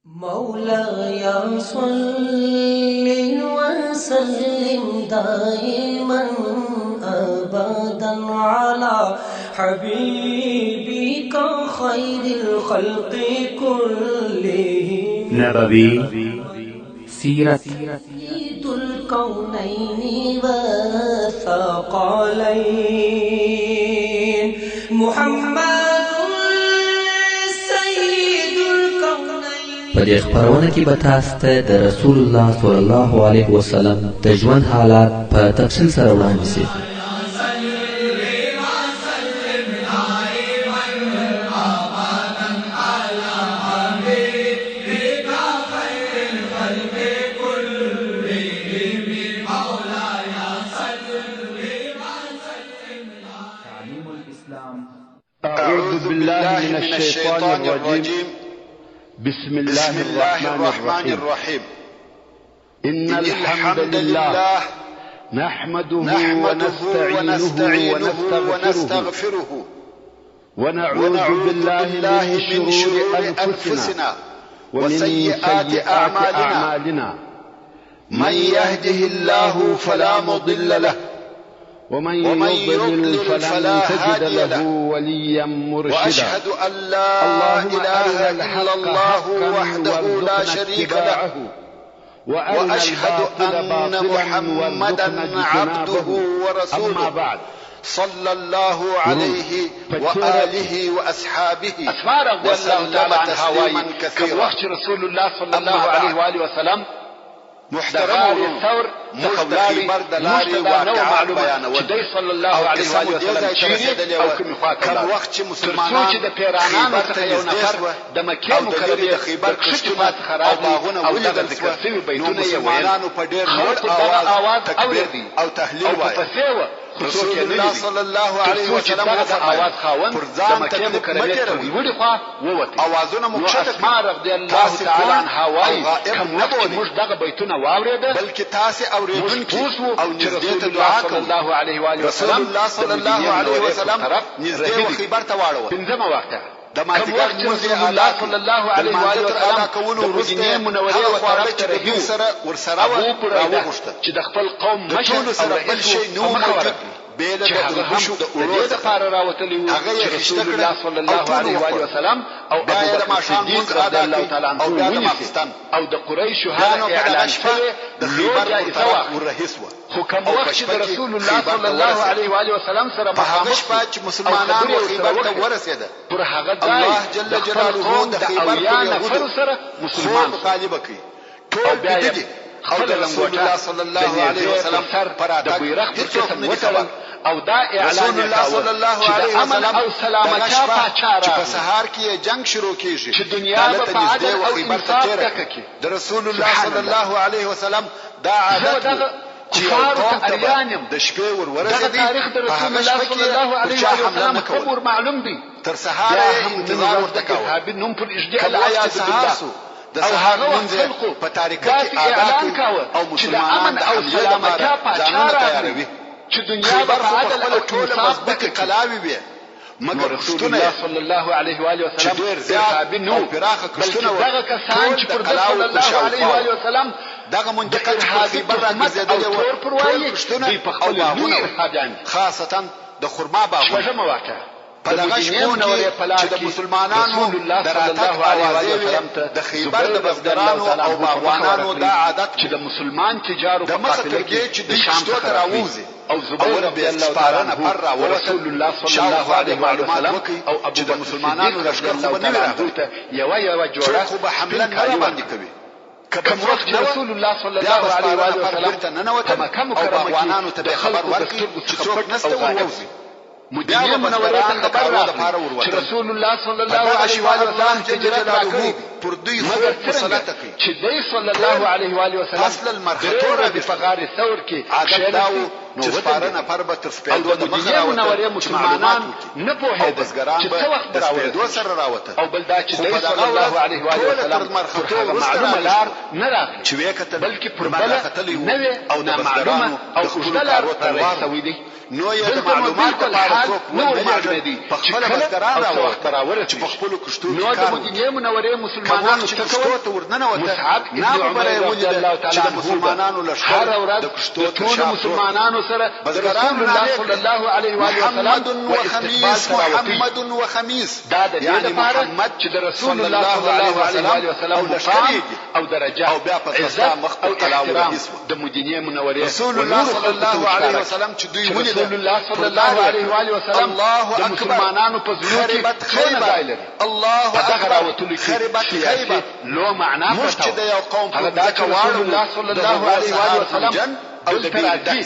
مولاي صل وسلم دائما أبدا على حبيبك خير الخلق كلهم نبوي سيرة سيد الكونين والثقلين محمد په دې خبرونه کې به تاسو ته د رسول الله صلی الله علیه وسلم د ژوند حالات په تفصیل سره وړاندې شي. أعوذ بالله من الشيطان الرجيم بسم الله الرحمن الرحيم إن الحمد لله نحمده ونستعينه ونستغفره ونعوذ بالله من شرور أنفسنا وسيئات أعمالنا من يهده الله فلا مضل له ومن يضلل فلن تجد له وليا مرشدا. وأشهد أن لا إله إلا الله وحده لا شريك له وأشهد أن محمدا عبده ورسوله. بعد صلى الله عليه وآله وأصحابه وسلم تسليما كثيرا. رسول الله صلى الله عليه وآله وسلم محترم الثور تقولاري مشتدا نو معلومه چې دی صلی الله علیه و آله وسلم چیرې او کوم خواته کم وخت چې مسلمانان چې د پیرانانو څخه یو نفر د مکې مکرمې د خیبر کشفات خراب او د ذکر شوی بیتونه یې ویل په ډېر لوړ اواز تکبیر او تهلیل وایي. رسول الله صلی الله علیه وسلم د اواز خاوند د مکې مکرمې ته ویوړي خوا ووته اوازونه مکشته اسماء رضی الله تعالی عنها وایي کوم وخت موږ دغه بیتونه واورېدل بلکې تاسو اوریدونکي او نزدې ته دعا صلی الله علیه و آله وسلم الله صلی الله علیه وسلم نزدې و خیبر ته واړو. پنځمه واقعه د مازیګر رسول الله صلی الله علیه و آله وسلم کولو مدینه منوره او طرف ته رهي ورسره راوغوښته چې د خپل قوم مشر سره بل شي نو موجود بیل د اوربشو د اورو د پاره راوتلی و چې رسول الله صلی الله علیه و آله وسلم او ابو بکر صدیق رضی الله تعالی عنه ونیسي او د قریش هغه اعلان شوی د خیبر ورئیس و. خو کوم وخت چې رسول الله صلی الله علیه و آله وسلم سره مخامخ چې مسلمانانو خیبر ته ورسېده پر هغه ځای الله جل جلاله د خیبر نفر سره مسلمان مطالبه کوي ټول دې او د رسول الله صلی الله علیه وسلم پر د بیرغ پر قسم وتل او دا اعلان الله صلی الله علیه وسلم او سلامتی پاچا چې په سهار کې جنگ شروع کیږي چې دنیا په عادل او انصاف تکي د رسول الله صلی الله علیه وسلم دا عادت کفار اریانم د شپې ورورسې دي تاریخ د رسول الله صلی الله علیه وسلم خبر معلوم دي تر سهار انتظار ورته کوي صحابي نوم پر اجداء العیاذ بالله او هغه خلقو په تاریخ کې اعلان کاوه او مسلمانان او سلامتی پاچا راغلي چې دنیا په عادل او انصاف د کلاوي وي. مگر رسول الله صلی الله علیه و آله وسلم صحابي نو بلکې دغه کسان چې پر صلی الله علیه و آله وسلم دغه منطقه هذه برا زیاتې او تور پروايي دوی په خپل لوی ارهابيان خاصه د خرما باغونه شوه مواقع په دغه شپونه چې د مسلمانانو دراتک اوازې د خیبر د بزګرانو او باغوانانو دا عادت چې د مسلمان تجارو په قافله کې چې د شام ته راوځي او زبیر رضی الله عنه ورسول الله صلی الله علیه و وسلم او ابو بکر مسلمانانو لشکره خو نه راغله یو جوړه خو به حمله نه باندې کوي. کوم وخت رسول الله صلی الله علیه و وسلم مکه مکرمه کې د خلکو ورکړو چې څوک نسته وروځي مدینه منوره ته خبر راغی چې رسول الله صلی الله علیه و وسلم هجرت وکړي پر دوی خو مسلط کړي چې دی صلی الله علیه و وسلم اصل المرخطوره په غار ثور کې عقیده چې سپاره نفر به تر سپېدو د مخه راوته چې معلومات نه پوهېدل چې څه وخت به سپېدو سره راوته او بل دا چې دی صلی الله علیه و سلم مرخصو معلومه لار نه راغلی چې وې کتل بلکې پر بله نوې او نامعلومه او اوږده لار راوسوی دی نو یې د معلوماتو لپاره څوک نه معلومېدي په خپله بزګران راورسېږي چې په خپلو کښتو نو د مدینې منورې مسلمانانو چې کښتو ته ورننوته ناببره یې ولیده چې د مسلمانانو لښکر د کښتو د ټولو مسلمانانو سره د رسول الله صلی الله علیه و محمد وخمیس دا د دې لپاره چې د رسول الله صلی الله علیه و سلم مقام او درجه او بیا په عزت مخ په کلاوه د مدینې منورې رسول الله صلی الله علیه و سلم چې دوی ولیده رسول الله صلی الله علیه و آله وسلم د مسلمانانو په زړه کې څونه ځای لري الله اکبر خربت خیبر لو معنا مسجد یو قوم هغه دا چې رسول الله صلی الله علیه و آله وسلم او د بیل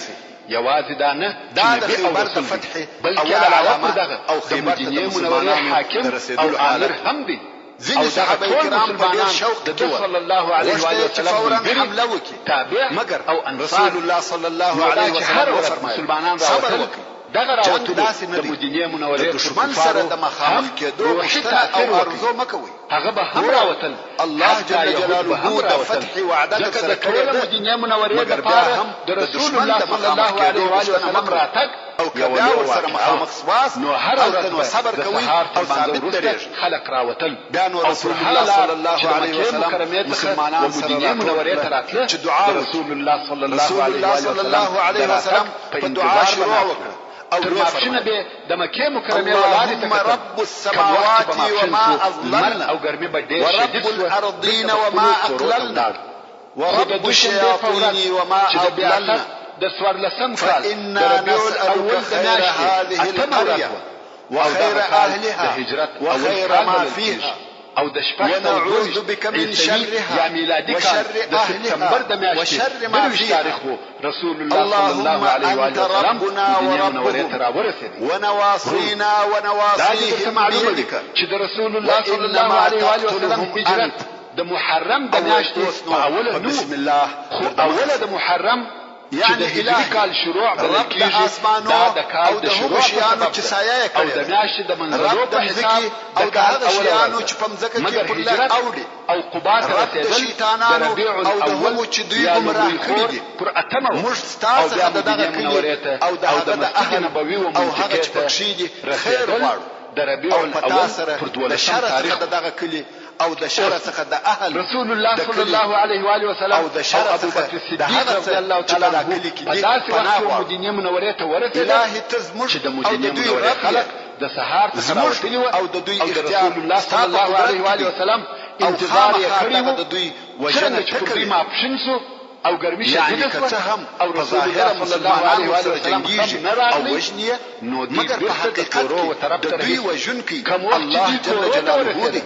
یوازې دا نه دا د خیبر د فتح بلکې علاوه پر دغه او خیبر د مسلمانانو حاکم او امیر هم دی ځینې صحابه کرام په ډېر شوق د صلی الله علیه و آله وسلم فورا حمله وکړي تابع مگر او انصار رسول الله صلی الله علیه وسلم مسلمانان راوړل دغه راوتلو د مدینې منورې د دشمن سره د مخامخ کېدو غوښتنه او ارزو مکوئ هغه به هم راوتل الله جل جلاله د فتح وعده سره کړی د مدینې منورې لپاره د رسول الله صلی الله علیه و آله وسلم راتګ او کبیا ورسره مخامخ سواس نو هر ورځ صبر کوي او ثابت درېږي خلق راوتل بیا نو رسول الله صلی الله علیه وسلم مسلمانان سره مدینې منورې ته راتله چې دعا رسول الله صلی الله علیه وسلم په دعا شروع وکړه او مافشنه به د مکه مکرمه ولادت رب السماوات وما اظللنا او ګرمي به ډېر ورب الارضين وما اقللنا ورب الشياطين وما اضللنا د سوار لسم کال فإنا نسألك خير هذه القرية وخير أهلها وخير ما فيها او د شپږ ونعوذ بك من شرها یا میلادي کال د سپتمبر د میاشتې وشر ما فيها رسول الله صلی الله علیه و آله وسلم ونواصينا ونواصيهم بيدك چې د رسول الله صلی الله علیه و آله وسلم هجرت د محرم د میاشتې په اوله بسم الله اوله د محرم يعني هجري کال شروع رب د اسمانو او د هغو شیانو چې سایه او د میاشتې د منځلو په حساب او د هغه شیانو چې په مځکه کې پر لار اوړي او قبا ته رسېدل د ربيع الاول چې دوی ګمراه کړي دي پر اتمه موږ ستاسو د دغه کلي او د هغه د اهل نبوي او او هغه چې پکښې دي خیر غواړو د ربيع الاول پر دولسم تاریخ د دغه کلي او د شر څخه د اهل رسول الله صلی الله علیه و آله وسلم او د شر څخه د هغه رضی الله تعالی عنه داسې وخت مدینه منورې ته ورسېد الهي تزمش د مدینه منورې خلق د سهار څخه راوتلي و او د دوی اختیار الله صلی الله علیه و آله وسلم انتظار یې کړی و د دوی وجنه تکریم اپشن سو او ګرمي يعني شدیده شو او رسول الله صلی الله علیه و آله وسلم او وجنه مگر په حقیقت کې د دوی وجنکی الله جل جلاله دی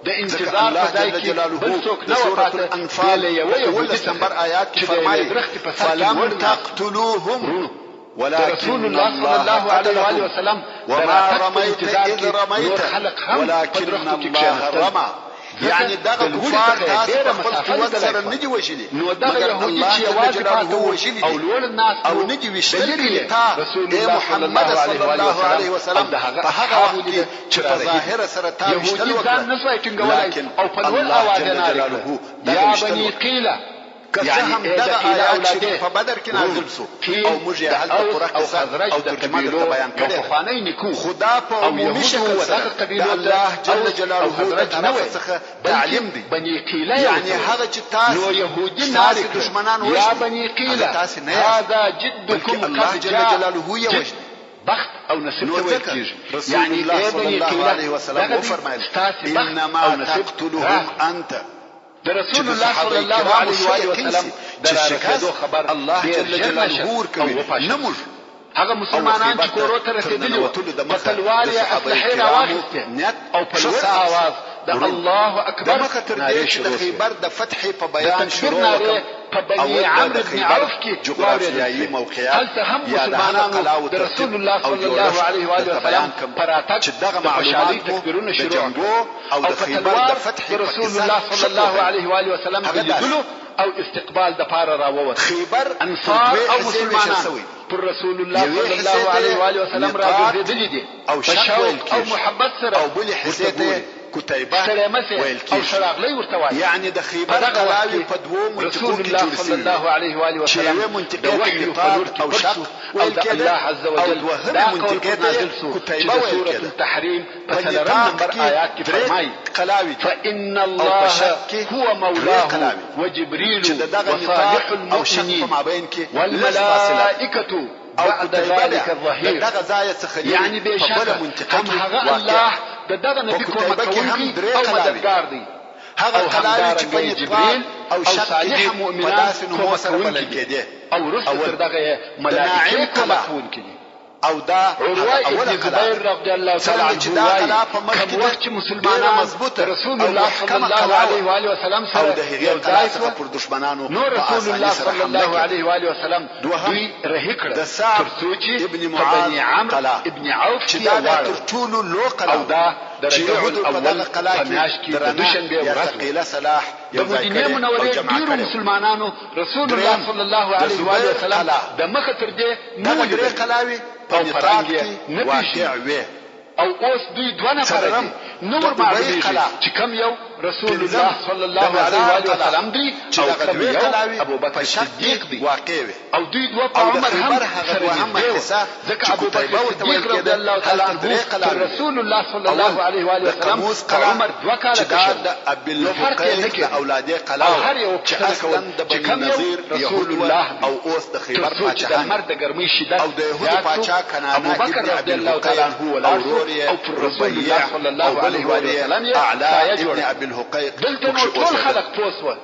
د انتظار په ځای کې بل څوک نه وفاته انفال یو دسمبر آیات کې فرمایي فلم تقتلوهم رسول الله صلی الله علیه و آله وسلم وما رميت إذ رميت ولكن الله رمى يعني دغه کفار تاسو په خپل قوت سره نه دي وشلي نو دغه يهودي چې یوازې پاتې وشلي او لول الناس او نه دي وشلي رسول الله محمد صلی الله علیه وسلم په هغه وخت کې چې په ظاهر سره تاسو يهودي ځان نسوي ټینګولای او په لول اواز نه لري یا بني قیل هم دغه آیات چې په بدر کې نازل شو او موږ یې هلته پوره قصه او ترجمه درته بیان کړې خدا په عمومي شکل سره د الله جل جلاله د طرف څخه تعلیم دی بني قیل يعني هغه چې تاسو يهودي ناس دشمنان وشي یا بني قیل هذا جدكم الله جل جلاله یې وجه بخت او نصیب ته ویل کیږي رسول الله صلی الله علیه وسلم وفرمایل انما تقتلهم انت د رسول الله صلی الله علیه و آله وسلم د راکېدو خبر الله جل جلاله ورکوي نموږ هغه مسلمانان چې کورو ته رسیدلي وو په تلوار یې اسلحې راواخیستې او په لوړ آواز د الله اکبر د مخه تر دې چې د خیبر د فتح په بیان شروع وکړ په بني عمرو بن عوف کې جغرافیایي موقعیت هلته هم مسلمانانو د رسول الله صلی الله علیه و آله وسلم پراتک چې دغه معلومات تکبیرونه شروع او د خیبر د فتح رسول الله صلی الله علیه و آله وسلم لیدلو او استقبال د پاره راووت خیبر انصار او مسلمانان پر رسول الله صلی الله علیه و آله وسلم راګرځېدلي دي او شوق او محبت سره او بلې حصې ته کتیبه ویل او شراغلی ورته وایي. یعنی د خیبر قلاوې په دوو منطقو کې رسول الله صلی الله علیه و آله وسلم د وحی نقاط او شق او د الله عز وجل دا قول پر نازل سو چې د سورة التحریم په 3 نمبر آیات کې فرمایي فإن الله هو مولاه وجبريل وصالح المؤمنين والملائكة بعد ذلك الظهير. يعني بشكل هم هغه الله دغه نبی کومکونکی او مددگار دی. هغه قلاوی چې په جبريل او صالح مؤمنان کومکونکی او رسل تر دغه ملائکه کومکونکی دي. او دا عروه ابن زبیر رضی الله تعالی عنه وايي کوم وخت چې مسلمانان مضبوط رسول الله صلی الله علیه و آله وسلم سره یو ځای سره پر دشمنانو نو رسول الله صلی الله علیه و آله وسلم دوی رهي کړ تر څو چې ابن عمرو ابن عوف چې دا تر ټولو لو قلا او دا د رجل اول قلاش کې د دوشنبه ورځ قیله صلاح د مدینه منورې ډیرو مسلمانانو رسول الله صلی الله علیه و آله وسلم د مخ تر دې نو درې قلاوي په نطاق کې واقع وي او اوس دوی دوه نفر دي نور معلومیږي چې کم یو رسول الله صلی الله علیه و آله وسلم دی او کم یو ابو بکر صدیق دی واقع وي او دوی دوه په عمر هم سره ځکه ابو بکر صدیق رضی الله تعالی عنه رسول الله صلی الله علیه و آله وسلم په عمر دوه کاله کې د ابل فقیق د اولاده قلا هر یو چې اصلا د بنی نذیر رسول الله او اوس د خیبر پاچا د مرد ګرمۍ شدت او د يهود پاچا کنانه ابو بکر رضی الله تعالی عنه ولوري او رسول الله صلی الله علیه و آله وسلم اعلى ابن ابي الحقيق دلته ټول خلق پوسوه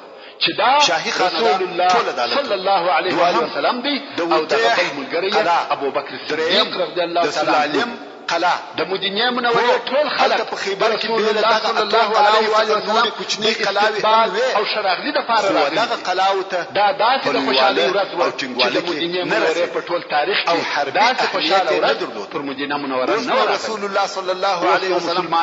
چې دا رسول الله صلی الله علیه و آله وسلم دی او د خپل ملګری ابو بکر صدیق رضی الله تعالی عنه قلا د مدینه منوره ټول خلق په خیبر کې بیل صلی الله علیه و آله وسلم کوچنی قلاوي او شراغلی د فار راغلی دغه قلاوته دا داسې د خوشالۍ ورځ و چې د مدینه منوره په ټول تاریخ او داسې خوشاله ورځ پر مدینه منوره نو رسول الله صلی الله علیه وسلم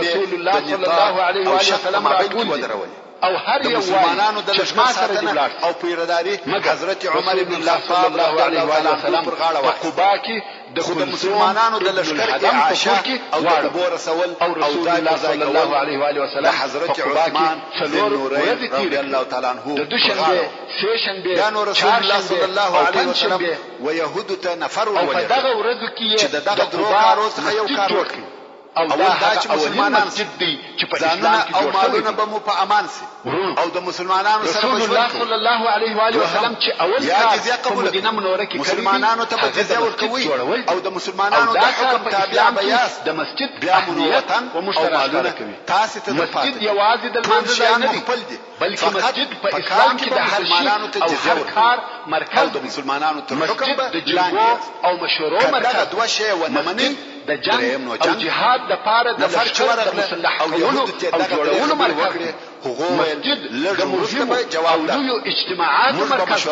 رسول الله صلی الله علیه و آله وسلم راټول او هر یو مسلمانانو د لشکر ساتنه او پیرداري حضرت عمر ابن الخطاب صلی الله علیه و آله وسلم پر غاړه و قبا کې د مسلمانانو د لشکر کې عائشه او د بور رسول او رسول الله صلی الله علیه و آله وسلم حضرت عثمان رضی الله تعالی عنه د دوشنبه سهشنبه دا رسول الله صلی الله علیه وسلم و يهود ته نفر ولې او دغه ورځ کې چې دغه درو کارو څخه یو کار وکړي او دا چې مسلمانان جدي چې په اسلام کې جوړ شوی به مو په امان سي او د مسلمانانو سره رسول الله صلی الله علیه و آله وسلم چې اول کار په مدینه منوره کې مسلمانانو ته جزیه ورکوي او د مسلمانانو د حکم تابع بیاس د مسجد بیا وطن او مشترکات کوي تاسو ته مسجد یوازې د منځ نه دی بلکې مسجد په اسلام کې د مسلمانانو ته جزیه ورکار مرکز د مسلمانانو ته حکم د جنګ او مشورو مرکز دوه شی ونمني د جنگ او جهاد د پاره د فرچ مسلح او جوړولو مرکز مسجد د مهمو جواب لویو اجتماعات مرکز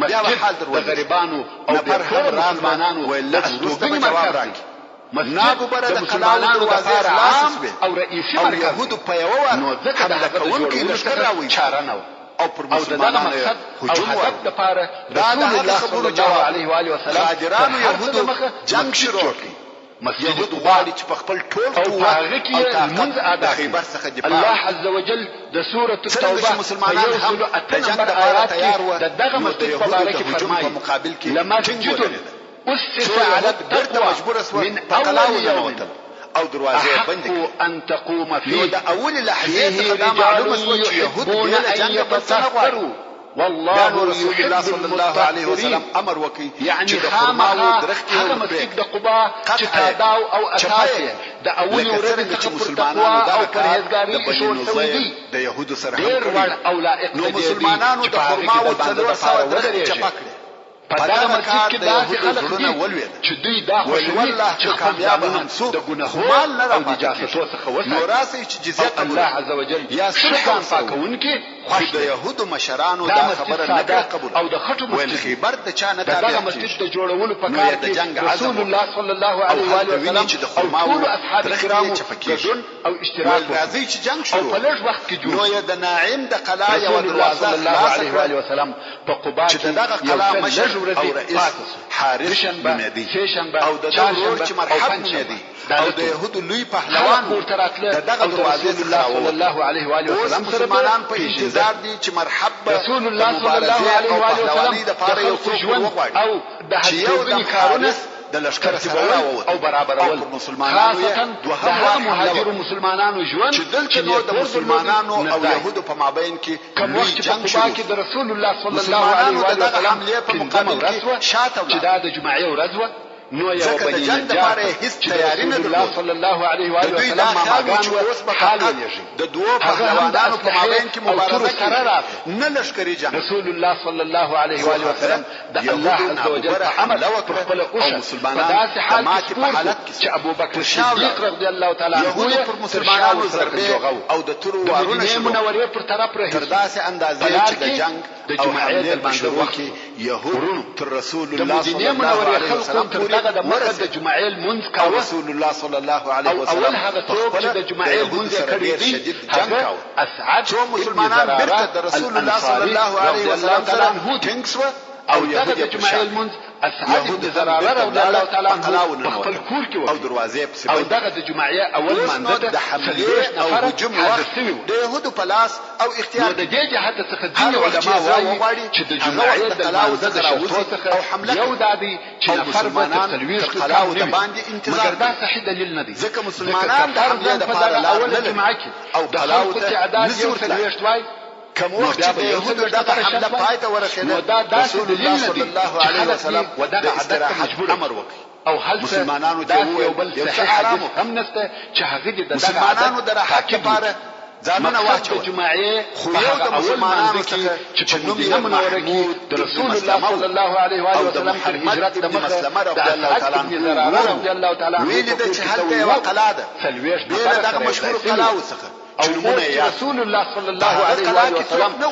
مسجد د غریبانو او د مسلمانانو د استوګنې مرکز مسجد د مسلمانانو د پاره عام او رئیسي مرکز نو ځکه د حکومت لشکر راوي چاره نه او پر مسلمانانو هجوم هدف د پاره رسول الله صلی الله علیه و آله وسلم غادرانو يهودو جنگ شروع کړ مسجد غواړي چې په خپل ټول قوت او طاقت د خیبر څخه دفاع الله عز وجل د سوره التوبه مسلمانان هم د جنگ لپاره تیار و دغه مسجد په اړه کې فرمایي لما تجدون اسس على التقوى من اول يوم او دروازه بند ان تقوم فيه د اول لحظه څخه معلومه شو چې يهود د جنگ په څخه والله رسول الله صلى الله عليه وسلم امر وکي يعني خامها هغه مسجد د قباء چې تاداو او اساسي د اول ورځې څخه مسلمانانو او پرهیزګاری شو سعودي د يهودو سره هم او لائق نو مسلمانانو د خرما او څلور سره ودرې چپکړي په دغه مسجد کې داسې خلک دي چې دوی دا خوشوي چې کامیاب هم د ګناهونو او نجاستو څخه وساتي نو راسي چې جزیه الله عز وجل یا سبحان پاکونکي خوښ د يهودو مشرانو دا خبره نه قبول او د خټو مسجد خیبر د چا نه تابع دغه مسجد د جوړولو په کار کې رسول الله صلی الله علیه و آله وسلم او ټول اصحاب کرامو ګډون او اشتراک راځي چې جنگ شروع او په لږ وخت کې جوړ نو یې د ناعم د قلا یو دروازه صلی الله علیه و آله وسلم په قباء چې دغه قلا مشر او رئیس حارث بن او د دور چې مرحب بن او د يهودو لوی پهلوان دغه دروازه صلی الله علیه و آله وسلم مسلمانان په انتظار دي چې مرحب رسول الله صلی الله علیه و آله وسلم د پاره یو څوک وغواړي او د هڅونې کارونه د لشکره سره او برابرول مسلمانانو دوهم مهاجر مسلمانانو ژوند چې دلته نو د مسلمانانو او يهودو په مابین کې کوم وخت په قباء کې د رسول الله صلی الله علیه و آله وسلم په مقابل کې شاته چې دا د جمعې ورځ و نو یو بنی نجار هیڅ تیاری نه الله صلی الله علیه و آله وسلم ماګان حال د دوه پهلوانانو په مابین کې مبارزه نه لشکري جنگ رسول الله صلی الله علیه و آله وسلم د الله عز وجل په عمل او خپل اوشه مسلمانان داسې حالت چې ابو بکر صدیق رضی الله تعالی عنه پر مسلمانانو ضربه او د تور وارونه شو منورې پر طرف رهي تر داسې اندازې چې د جنگ د جمعې د منځو کې يهود تر رسول الله صلی الله علیه وسلم دغه د مرد د جمعې المنځ کاوه رسول الله صلی الله علیه وسلم اول هغه څوک چې د جمعې المنځ کړی دی هغه اسعد څو مسلمانان بیرته د رسول الله صلی الله علیه وسلم سره ټینګ او دغه د جمعې المنځ اسعد بن زراره رضی الله تعالی عنه خپل کور کې او دروازې په او دغه د جمعې اول منځ د حمله او هجوم د يهودو په لاس او اختیار د دې جهت څخه ځینې علما وایي چې د جمعې د منځ د شوتو څخه یو دادی چې مسلمانان تلويش قلاو ته باندې انتظار مګر دا صحیح دلیل نه دی ځکه مسلمانان د حمله د اول جمعې کې او قلاو ته نزور تلويش وایي کوم وخت چې يهودو دغه حمله پای ته ورسېده رسول الله صلی الله علیه وسلم د استراحت امر وکړ او هل مسلمانانو ته یو بل صحیح حدیث هم نشته چې هغه د مسلمانانو د راحت لپاره ځانونه واچو جمعې خو یو د مسلمانانو چې نوم یې منور د رسول الله صلی الله علیه و آله وسلم تر هجرت د مسلمه رضی الله تعالی عنه ویل د چې هلته یو قلا ده دغه مشهور قلاو څخه او رسول الله صلی الله علیه و آله وسلم د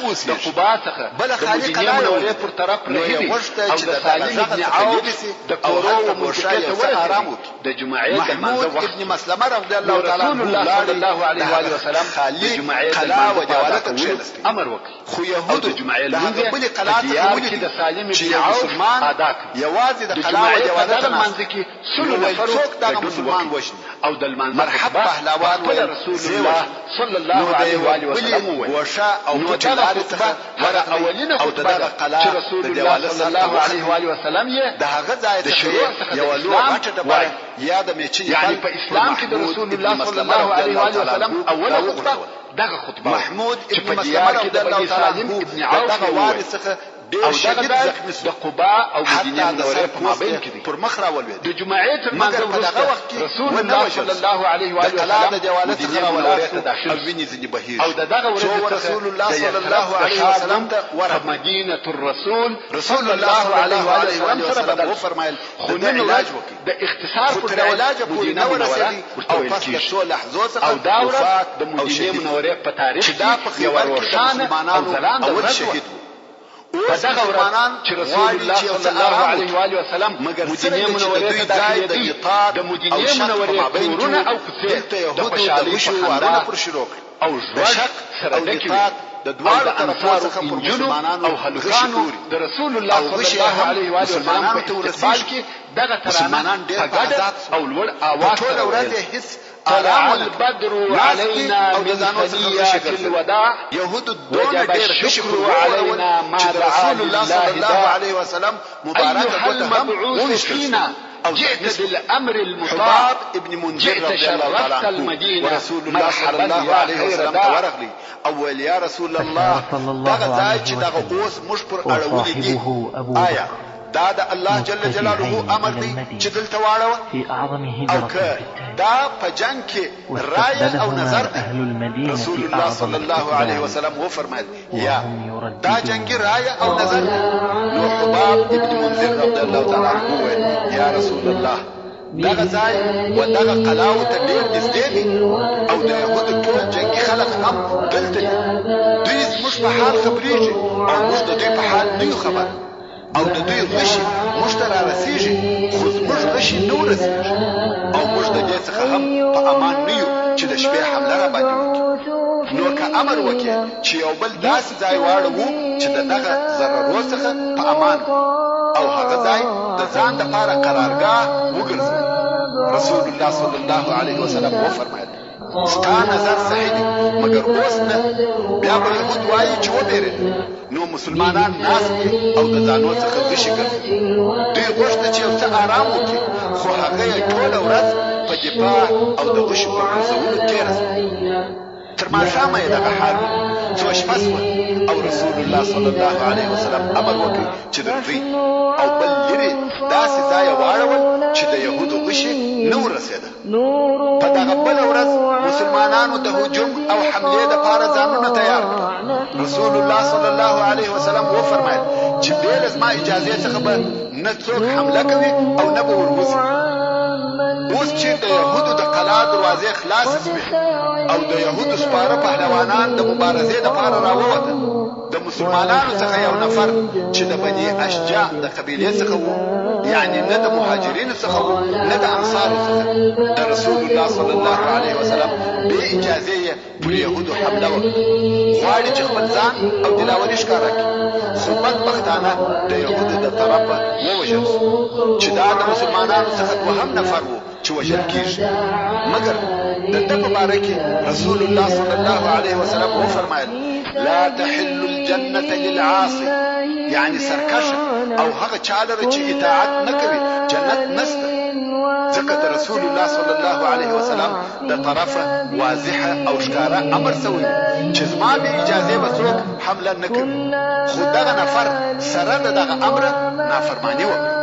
قباء څخه بل خالق الله پر طرف رهي او د سالم ابن عوف د کورو او مشکله آرام د جمعې د منځ ابن مسلمه رضی الله تعالی عنه رسول الله صلی الله علیه و آله وسلم د جمعې د منځ امر وکړ خو يهود د جمعې د منځ بل قلات ولې د سالم ابن عوف ادا یوازې د قلا او جوالت منځ کې سلو نفر د مسلمان وشني او د المنځ مرحب پهلوان رسول الله صلی الله علیه و آله وسلم وشا او مجلار څخه ورا اولینه او دغه قلا چې رسول الله صلی الله علیه و آله وسلم یې د هغه ځای څخه یو لوړ غټه د یاد مې چې یعنی په اسلام کې د رسول الله صلی الله علیه و آله وسلم اوله خطبه دغه خطبه محمود ابن مسلمه رضی الله تعالی عنه دغه وارث څخه او شدید زخمی د قباء او مدینه منوره په مابین کې دي پر مخ راولوي د جمعې تر منځ وروسته رسول الله صلی الله علیه و آله وسلم د جوالت څخه ولایت داخل او ویني ځنی بهیر او دغه ورځ رسول الله صلی الله علیه وسلم ته ورغ مدینه الرسول رسول الله صلی الله علیه و آله وسلم و فرمایل خو نن علاج وکي د اختصار پر علاج پورې نه ورسېدي او پس د څو لحظو څخه او داوره د مدینه منوره په تاریخ کې یو روښانه او ځلانده ورځ په دغه ورځ چې رسول الله صلی الله علیه و آله وسلم مدینه منوره ته داخلي د مدینه منوره کورونه او کوڅې د خوشحالۍ شوارونه پر شروع او ژوند سره ډکې د دوار طرفونو څخه پر مسلمانانو او هلکانو د رسول الله صلی الله علیه و آله وسلم په استقبال کې دغه ترانه په ګډه او لوړ اواز ټول ورځ هیڅ طلع البدر علينا من ثنيات الوداع يهود وجب الشكر علينا ما دعا الله صلى الله عليه وسلم مبارك المبعوث فينا جئت بالامر المطاع ابن منذر جئت شرفت المدينه ورسول الله صلى الله عليه وسلم ورغلي اول يا رسول الله دغه ځای چې دغه اوس مش پر اړولې دي آیا دا د الله جل جلاله امر دی چې دلته واړو او که دا په جنگ کې رائے او نظر دی رسول الله صلی الله علیه وسلم و فرمایل یا دا جنگي رائے او نظر نو حباب ابن منذر رضی الله تعالی عنه یا رسول الله دغه ځای و دغه قلاو ته ډېر نږدې دي او د يهودو ټول جنگي خلک هم دلته دي دوی زموږ په حال خبرېږي او موږ د دوی په حال نه یو خبر او د دوی غشي موږ ته رارسېږي خو زموږ غشي نه ورسېږي او موږ د دې څخه هم په امان نه یو چې د شپې حمله راباندې وکړي نو که امر وکړي چې یو بل داسې ځای واړوو چې د دغه ضررو څخه په امان او هغه ځای د ځان دپاره قرارګاه وګرځوي رسول الله صلی الله علیه وسلم وفرمایل ستا نظر صحیح دی مګر اوس نه بیا به یهود وایي چې وبېرېدل نو مسلمانان ناست دي او د ځانو څخه غشي ګرځي دوی غوښته چې یو څه ارام وکړي خو هغه یې ټوله ورځ په دفاع او د غشو په ګرځولو تېره تر ماښامه یې دغه حال څو شپه شوه او رسول الله صلی الله علیه وسلم امر وکړ چې د دوی او بل لرې داسې ځای یې واړول چې د یهودو غشي نه ورسېده په دغه بله ورځ مسلمانانو د هجوم او حملې دپاره ځانونه تیار کړل رسول الله صلی الله علیه وسلم وفرمایل چې بې له زما اجازې څخه به نه څوک حمله کوي او نه به وروځي اوس چې د یهودو د قلا دروازې خلاصې شوې او د یهودو سپاره پهلوانان د مبارزې دپاره راووتل د مسلمانانو څخه یو نفر چې د بني اشجاع د قبیلې څخه و یعنی نه د مهاجرینو څخه و نه د انصارو څخه د رسول الله صلی الله علیه وسلم بې اجازې یې پر یهودو حمله وکړه غواړي چې خپل ځان او دلاوري ښکاره کړي خو بدبختانه د یهودو د طرفه ووژل شو چې دا د مسلمانانو څخه دوهم نفر و چې وژل کېږي مګر د ده په باره کې رسول الله صلی الله علیه وسلم وفرمایل لا تحل الجنة للعاصي یعنی سرکشه او هغه چا لره چې اطاعت نه کوي جنت نشته ځکه د رسول الله صلی الله علیه وسلم د طرفه واضحه او ښکاره امر شوی چې زما بې اجازې به څوک حمله نه کوي خو دغه نفر سره د دغه امره نافرماني وکړه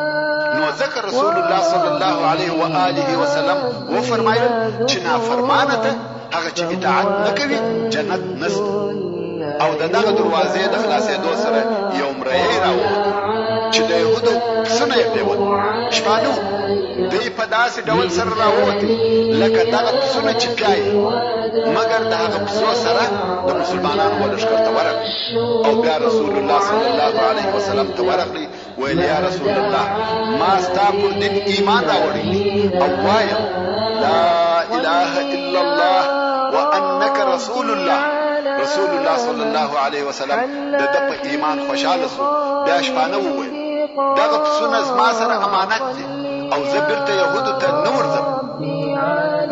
نو ذکر رسول الله صلی الله علیه و آله وسلم وفرمایل چې نافرمانه ته هغه چې اطاعت نه کوي جنت نشته او دغه دروازې د خلاصېدو سره یو مریی راووت چې د یهودو پسونه یې پرېوت شپانه دوی په داسې ډول سره راووتې لکه دغه پسونه چې پیایي مګر د هغه پسو سره د مسلمانانو لښکر ته ورغلي او بیا رسول الله صلی الله علیه وسلم ته ورغلي ویل یا رسول الله ما ستا پر دین ایمان راوړی او وایم لا اله الا الله وانک رسول الله رسول الله صلی الله علیه وسلم د ده په ایمان خوشاله شو بیا شپانه وویل دغه پسونه زما سره امانت دي او زه بیرته یهودو ته نه ورځم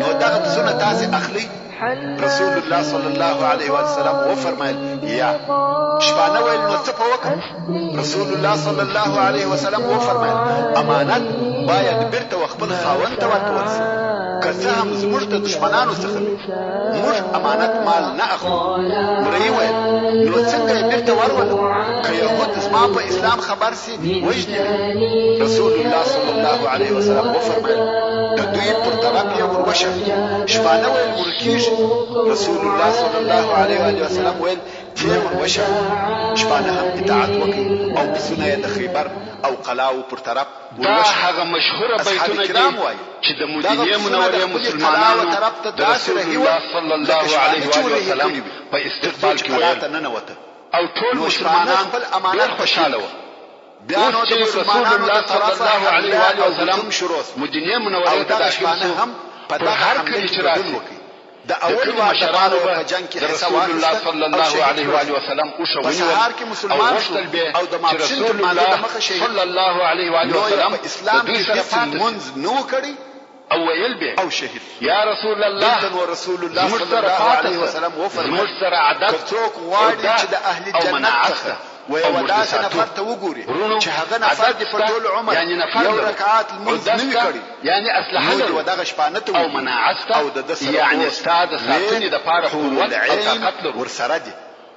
نو دغه پسونه تاسې اخلئ رسول الله صلی الله علیه وسلم وفرمایل یا شپانه ویل نو څه په وکړم رسول الله صلی الله علیه وسلم وفرمایل امانت باید بیرته خپل خاوند ته ورکول شي که څه هم زموږ د دشمنانو څخه وي موږ امانت مال نه اخلو مریی ویل نو څنګه یې بیرته ورولم که یهود زما په اسلام خبر سي وژني رسول الله صلی الله علیه وسلم وفرمایل د دوی پر طرف یې وروشه شپانه ویل ورکېږي رسول الله صلی الله علیه وسلم ویل چې وروشه شپانه هم اطاعت وکړي او پسونه یې د خیبر او قلاو پر طرف وروشه هغه مشهوره بیتونه دي چې د مدینې منورې مسلمانانو د رسول الله صلی الله علیه وسلم په استقبال کې ویل او ټول مسلمانان ډېر خوشاله وو بیا نو د مسلمانانو د طرفه الله علیه وسلم مدینې منورې ته داخل شو په هر کلی چې راځي د اول مشرانو په جنگ کې رسول الله صلی الله علیه وسلم او شو سهار کې مسلمان او د ماپښین تر مانځه د مخه شي صلی الله علیه وسلم اسلام کې هیڅ منځ نو کړی او ویل به او شهید یا رسول الله رسول الله صلی الله علیه وسلم وفرمایل مستر عادت څوک غواړي چې د اهل جنت څخه و داسې نفر ته وګوري چې هغه نفر د په ټول عمر یو رکعات لمونځ نه وي کړی یعنی اسلحه نو دغه شپانه ته او مناعسته او د سره یعنی استاد ساتنې د پاره قوت او طاقت ورسره دي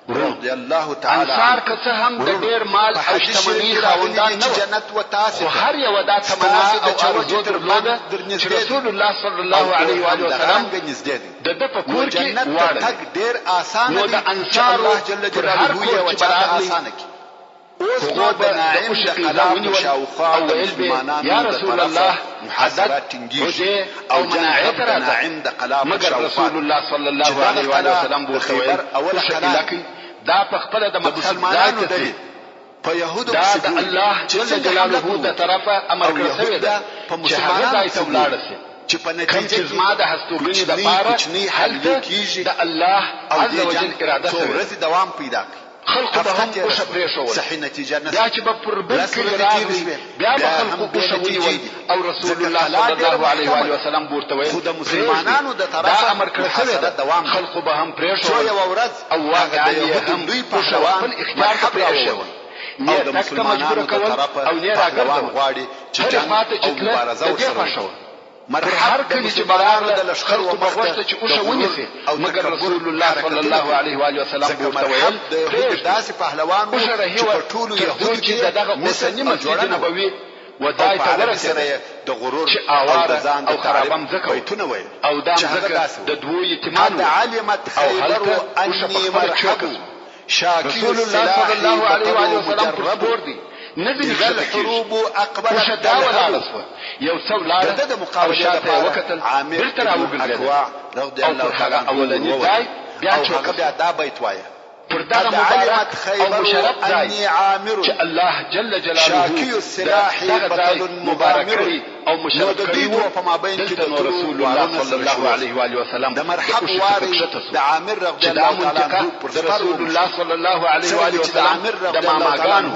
رضی الله تعالی انصار که څه هم د ډېر مال او شتمنۍ خاوندان نه جنت و تاسو هر یو دا تمنا او ارزو درلوده چې رسول الله صلی الله علیه وسلم د ده په کور کې واړه ډېر آسان نو د انصارو جل جلاله یې وجه آسانه کی اوس نو د ناعم د قلم شاوخوا د مسلمانانو یا رسول الله محاصرات ټینګیږي او مناعت راځي ناعم د قلم مگر رسول الله صلی الله علیه وسلم بو خبر اول حلاکی دا په خپل د مقصد مسلمانانو دی په يهودو دا د الله جل جلاله د طرفه امر کړی شوی دی چې هغه ځای ته ولاړ شي چې په نتیجه کې زما د هستوګنې د پاره هلته د الله عز وجل اراده سره ورځ دوام پیدا کوي خلق به هم اوسه پرېښول صحیح نتیجه نه بیا چې به پر بل کلي راغلي بیا به خلقو اوسه ونیول او رسول الله صلی الله علیه و آله وسلم ورته ویل خو د مسلمانانو د طرفه دا امر کړی شوی دی خلقو به هم پرېښول یوه ورځ او واقعا هم دوی خپل اختیار ته پرېښول او د مسلمانانو د طرفه او نه راګرځول غواړي چې جنګ او مبارزه ورسره هر کلی چې براغله د لشکر وغوښته چې اوسه ونیسي مګر رسول الله صلی الله علیه و آله وسلم ورته ویل داسې پهلوان وو چې په ټولو یهودو کې دغه اوسنی مسجد نبوي ودای ته ورسېده د غرور چې اواره او خرابم بیتونه ویل او دا ځکه د دوی یتیمان قد علمت خیبر انی مرحب رسول الله صلی الله علیه و آله وسلم پر دی نزل الحروب اقبلت دعوه یو څو لار د مقابله لپاره وکتل برتر او اکوا رضی الله تعالی عنه اولنی ځای بیا چې بیا دا بیت وایه پر دغه مبارک او مشرف ځای عامر چې الله جل جلاله شاکی السلاح بطل مبارک او مشرف کړي په مابین کې د رسول الله صلی الله علیه و آله وسلم د مرحب واری د عامر رضی الله تعالی عنه پر رسول الله صلی الله علیه و آله وسلم د ماماګانو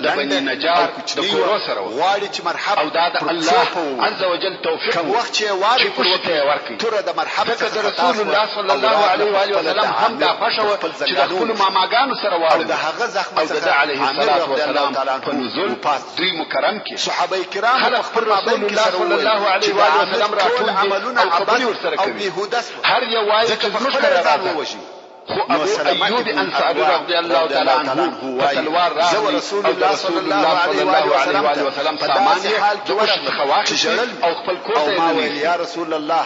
د بنی نجار د کورو سره غواړي چې مرحب او دا د الله عز وجل توفیق کوم وخت چې واری پر وته ورکړي تر د مرحب څخه رسول الله صلی الله علیه و آله وسلم هم دا فشو چې د خپل ماماګانو سره او د هغه زخم څخه علیه الصلاه والسلام په نزول دوی مکرم کې صحابه کرام خپل رسول الله صلی الله علیه و آله وسلم راټول عملونه عبادت ورسره کوي هر یو وایي چې مشکل راځي خو ابو ایوب انصاری رضی الله تعالی عنه فتلوار راغلی رسول الله صلی الله علیه و آله وسلم سامان یې د خواخش او خپل کور ته یا رسول الله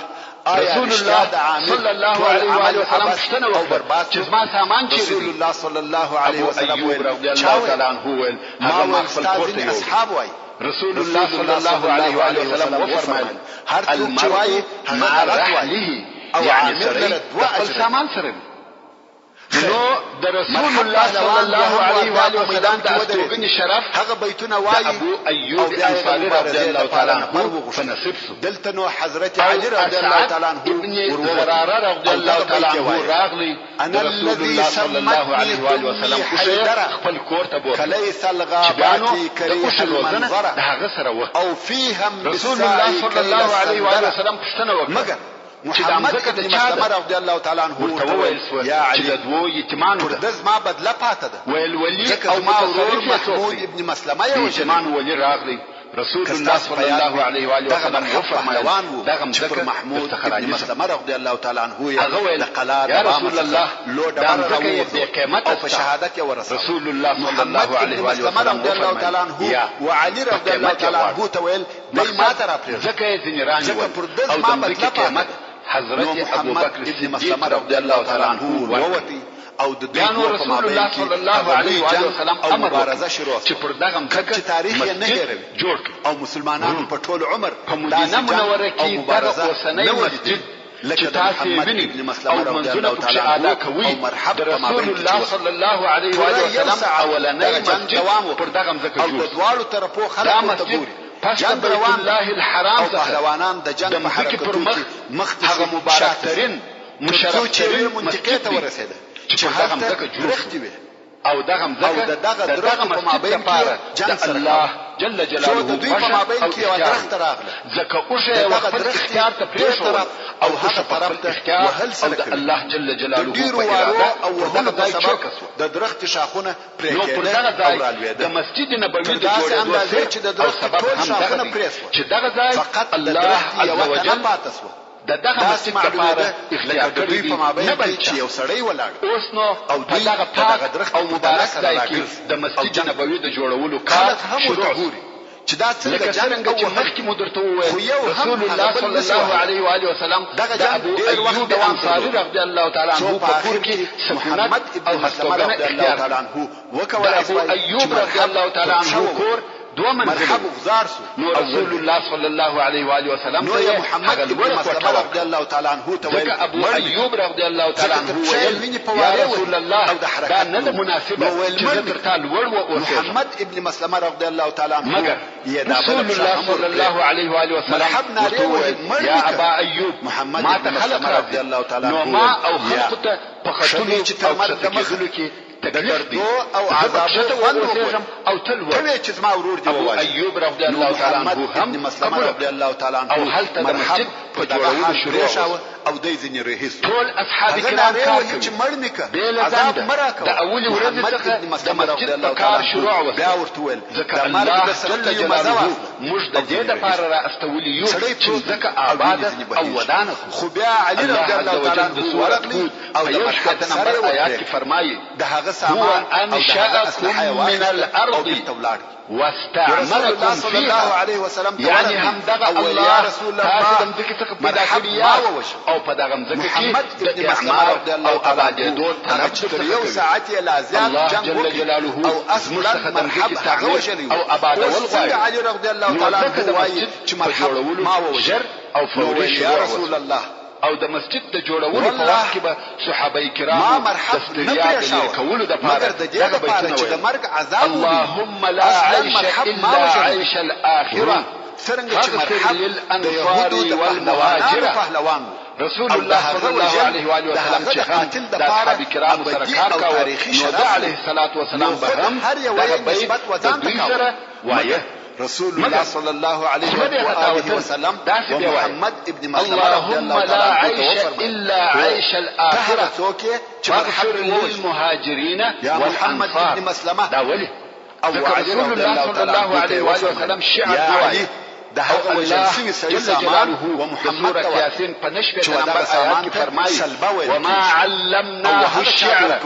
رسول الله صلی الله علیه و آله وسلم ستنه وکړ چې ما سامان چې رسول الله صلی الله علیه وسلم رضی الله تعالی عنه ویل هغه ما خپل کور ته اصحاب وای رسول الله صلی الله علیه و آله وسلم وفرمایل هر څوک چې وایي مع رحله يعني سره خپل سامان سره نو د رسول الله صلی الله علیه و آله وسلم د استوګنې شرف هغه بیتونه وایي ابو ایوب انصاری رضی الله تعالی عنه په نصیب سو دلته نو حضرت علی رضی الله تعالی عنه ابن زراره رضی الله تعالی عنه راغلی رسول الله صلی الله علیه و آله وسلم خپل کور ته بوت کلیس الغابات کریح المنظر هغه سره و او فيهم رسول الله صلی الله علیه و آله وسلم پښتنه وکړه محمد ابن مسلمه رضی الله تعالی عنه یا علی د دوه یتیمانو د زما بدله پاته ده ویل ولی او ما ورور محمود ابن مسلمه یو یتیمان ولی راغلی رسول الله صلی الله علیه و آله وسلم فرمایوان وو دغه محمود ابن مسلمه رضی الله تعالی عنه یا قلار یا رسول الله لو دغه به قیمت او شهادت یا ورسول رسول الله صلی الله علیه و آله وسلم رضی الله تعالی عنه وعلي رضی الله تعالی عنه تویل دای ما تر اپریل زکه ځنیرانی او د قیمت حضرت ابو بکر ابن مسلمه رضی الله تعالی عنه ووتی او د دوی په مابین کې صلی الله علیه و آله وسلم او مبارزه شروع چې پر دغه ځکه تاریخ یې نه هېروي جوړ او مسلمانانو په ټول عمر په مدینه منوره کې دغه اوسنۍ مسجد چې تاسو وینئ او منځونه پکې ادا کوي د رسول الله صلی الله علیه و آله وسلم اولنۍ مسجد پر دغه ځکه او د دواړو طرفو خلک ته ګوري پس د بیت الله الحرام څخه پهلوانان د جنگ په حرکتو کې هغه مبارک ترين مشرف ترين منطقه ته ورسېده چې هغه ځکه جوړ وي او دغه دغه درخت په مابین کې جنگ سره الله جل جلاله د دوی په مابین کې یو درخت راغله ځکه اوشه وخت اختیار ته پریښو او هغه طرف ته وهل سره الله جل جلاله په اراده او دغه په سبب د درخت شاخونه پرې کېدل او رالوېدل د مسجد نبوي د جوړېدو چې د درخت ټول شاخونه پرېښو چې دغه ځای الله عز وجل دغه مسجد لپاره اختیار کړی دی نه بل چې یو سړی ولاړ اوس نو او دغه پاک او مبارک ځای کې د مسجد نبوي د جوړولو کار شروع چې دا څنګه څنګه چې مخکې مو درته وویل رسول الله صلی الله علیه و آله وسلم د ابو ایوب انصاری رضی الله تعالی عنه په کور کې سکونت او هستوګنه اختیار تعالی عنه وکول ابو ایوب رضی الله تعالی عنه کور دوه منزل مرحب غزار سو نو رسول الله صلی الله علیه و آله وسلم نو یا محمد ابن مسلمه رضی الله تعالی عنه ته ویل ابو ایوب رضی الله تعالی عنه ویل یا رسول الله دا نه مناسبه چې ذکر تعالی ور و محمد ابن مسلمه رضی الله تعالی عنه مگر رسول الله صلی الله علیه و آله وسلم مرحبنا له یا ابا ایوب محمد ما ابن مسلمه رضی الله تعالی عنه نو ما او خلق ته په خطونو چې تر مرګ کېدلو کې تکلیف دی او عذاب او تلوه کوي چې زما ورور دی ابو ایوب رضی الله تعالی عنه ابن مسلمه رضی الله تعالی عنه او هل ته د مسجد په جوړولو شروع او دای ځنی رهیس ټول اصحاب کرام کار چې مړ نک عذاب مراکو د اول ورځ څخه د مسجد په کار شروع وکړ بیا ورته ول د مرګ د جل جلاله موږ د دې لپاره را استولي یو چې ځکه آباد او ودانه خو بیا علی رضی الله تعالی عنه ورغلی او د مرحله نمبر آیات کې فرمایي ده سامان انشأكم من الارض واستعملكم فيها يعني هم دغه الله تاسو د ذکر څخه پیدا کړی او په دغه ځکه کې د اعمال او ابادیدو طلب تر یو ساعت لا زیات جنگ جل جلاله او اصلا مرحب هغه وشلی او اباده والغايه علي رضی الله تعالی عنه وایي چې مرحب ما وجر او فوري يا رسول الله او د مسجد د جوړولو په وخت کې به صحابه کرام ما مرحب نه پرېښاو کولو د پاره مګر د دې لپاره چې د مرګ عذاب اللهم لا عيش الا عيش الاخره څنګه چې مرحب د يهودو والمهاجر پهلوان رسول الله صلی الله علیه و آله وسلم چې قاتل د اصحاب کرام سره کار کاوه نو د علیه الصلاة والسلام به هم د نسبت وځان ته وایه رسول الله صلى الله عليه وآله وسلم ومحمد ابن مسلمة رضي الله لا عيش إلا عيش الآخرة واغفر للمهاجرين يا محمد ابن مسلمة داولي رسول الله صلى الله عليه وآله وسلم شعر دعائي ده هغه وجل سوي سامان ومحمد ياسين پنشبه نمبر آیات کی فرمائی وما علمناه الشعر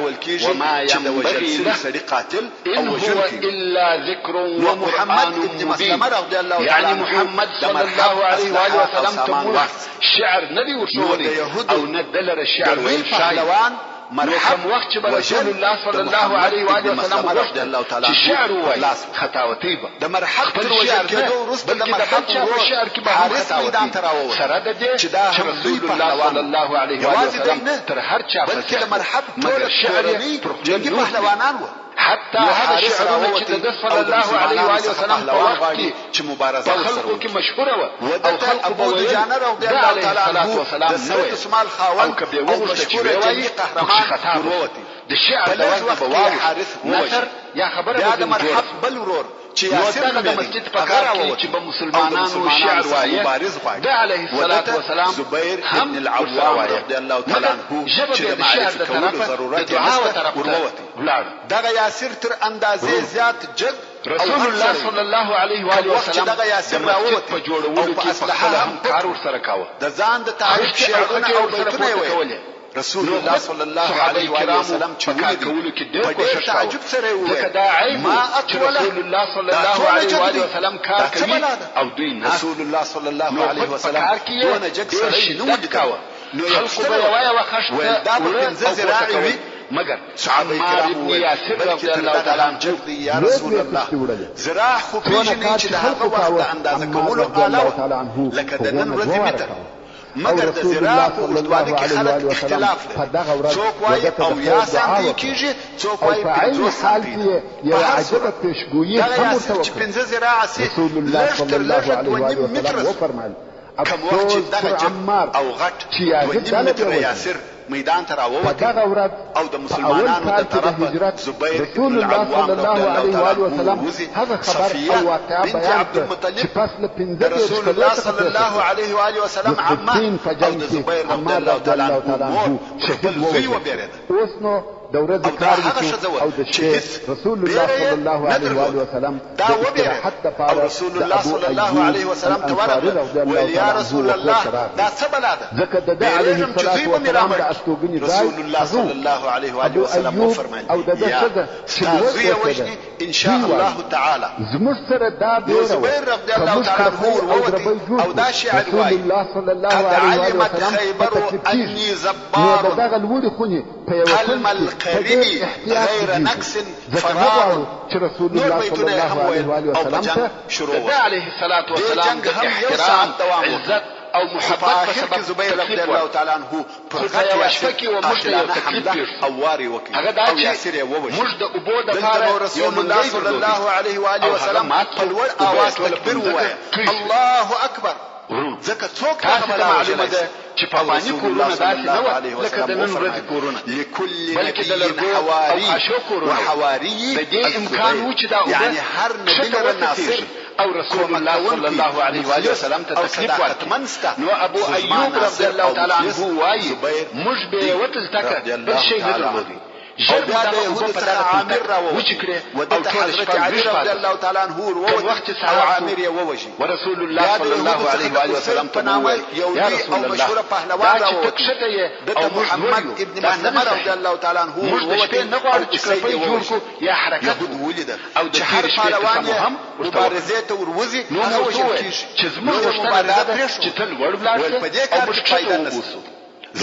وما ينبغي له إن هو إلا ذكر وقرآن مبين يعني محمد صلى الله عليه وآله وسلم تمور شعر ندي ورسولي أو ندلر الشعر والشاي مرحب وقت رسول الله صلى الله عليه وآله وسلم وقت الشعر وای خطاوتی به د مرحب تر وجل کېدو وروسته د مرحب شعر کې به حارث میدان ته راووت سره د دې چې رسول الله صلی الله علیه و سلم تر هر چا بلکې د مرحب ټول شعري جنگي پهلوانان و حتى هذا الشعر چې د صلی الله علیه و سلم په وخت کې چې مبارزه خلکو کې مشهوره و او خلق ابو دجانه رضی الله تعالی عنه د سید اسماعیل خاوند او مشهور جنگي قهرمان وروتي د شعر د وزن بواو نثر یا خبره د مرحب بل ورور چې یاسر د مسجد په کار کې چې به مسلمانانو شعر وایي د علیه الصلاة والسلام زبیر ابن العوام رضی الله تعالی عنه چې د معرفت کولو ضرورت ولاړ دغه یاسر تر اندازې زیات جد رسول الله صلی الله علیه و آله وسلم دغه یاسر راووت په جوړولو کې په هم کار ورسره کاوه د ځان د تعریف شعرونه او بیتونه ویل رسول الله صلی الله علیه و آله وسلم چې کولو کې ډېر کوشش تعجب سره وي ځکه دا عیب چې رسول الله صلی الله علیه و آله وسلم کار کوي او دوی نه رسول الله صلی الله علیه وسلم دونه جګ سره نو کاوه نو خلق به وایي وخشته دا په ذراعي وي مگر صحابه کرام یاسر رضی الله تعالی عنه یا رسول الله زراع خو پیژنې چې د هغه وخت اندازه کولو علاوه لکه د نن ورځې متر مگر د زراعه په اوږدوالي کې خلک اختلاف لري څوک وایي او یا سانتي کېږي څوک وایي 50 سانتي یو عجبه پیشګویي هم ورته چې 50 زراعه سي رسول الله صلی الله علیه و سلم وفرمایل کوم وخت چې دغه عمار او غټ چې یاسر میدان ته راووت او د مسلمانانو د طرفه زبیر رسول الله صلی الله علیه و وسلم هغه خبر او واقعا بیان چې پس له 15 رسول الله صلی الله علیه و وسلم عمه او د زبیر رضی الله تعالی عنه شهید وو اوس نو دوره ذکر او د شیخ رسول الله صلی الله علیه و وسلم دا حتى او رسول الله صلی الله علیه وسلم تورغ یا رسول الله دا څه بلاده ځکه د علیه الصلاه والسلام د استوګنی رسول الله صلی الله علیه و وسلم فرمایي او د څه چې وښني ان شاء الله تعالی. زموږ سره دا بیره زبیر رضی الله تعالی عنه وروتی او دا شعر وایي قد علمت خیبر انی زبار قلم القريب غير نقص فرار. نور بیتونه هم ویل او په جنگ شروع ده عليه الصلاة والسلام د احترام عزت او محبت په سبب زبیر رضی الله تعالی عنه پر غټ قاتلانه حمله او واری وکړي او یاسر یې ووژل. موږ د اوبو دپاره رسول الله صلی الله علیه و آله وسلم په لوړ اواز تکبیر ووایه الله اکبر. ځکه څوک هغه معلومه ده چې په افغاني کورونه داسې نه وه لکه د نن ورځې کورونه، بلکې د لرګو او خاشو کورونه وحواري. د دې امکان و چې دا اوبه یعنې هر نبي لره ناصر او رسول الله صلی الله علیه و آله وسلم ته تکلیف ورکړي. نو ابو ایوب رضی الله تعالی عنه وایي موږ به یوه تلتکه بل شی نه درلودی. او بیا د یهودو څخه عامر راووت و دلته حضرت علي رضی الله تعالی عنه وروت او عامر یې ووژي. ورسول الله صلی الله علیه و آله وسلم ته وویل یا رسول الله دا چې تکشته یې او محمد ابن مسلمه رضی الله تعالی عنه موږ د شپې نه غواړو چې کړپۍ جوړ کړو یا حرکت ولیدل او د هر پهلوان یې مبارزې ته وروځي هغه وژل کېږي. چې زموږ غوښتنه دا ده چې تل لوړ ولاړ شي او موږ فایده وبوسو.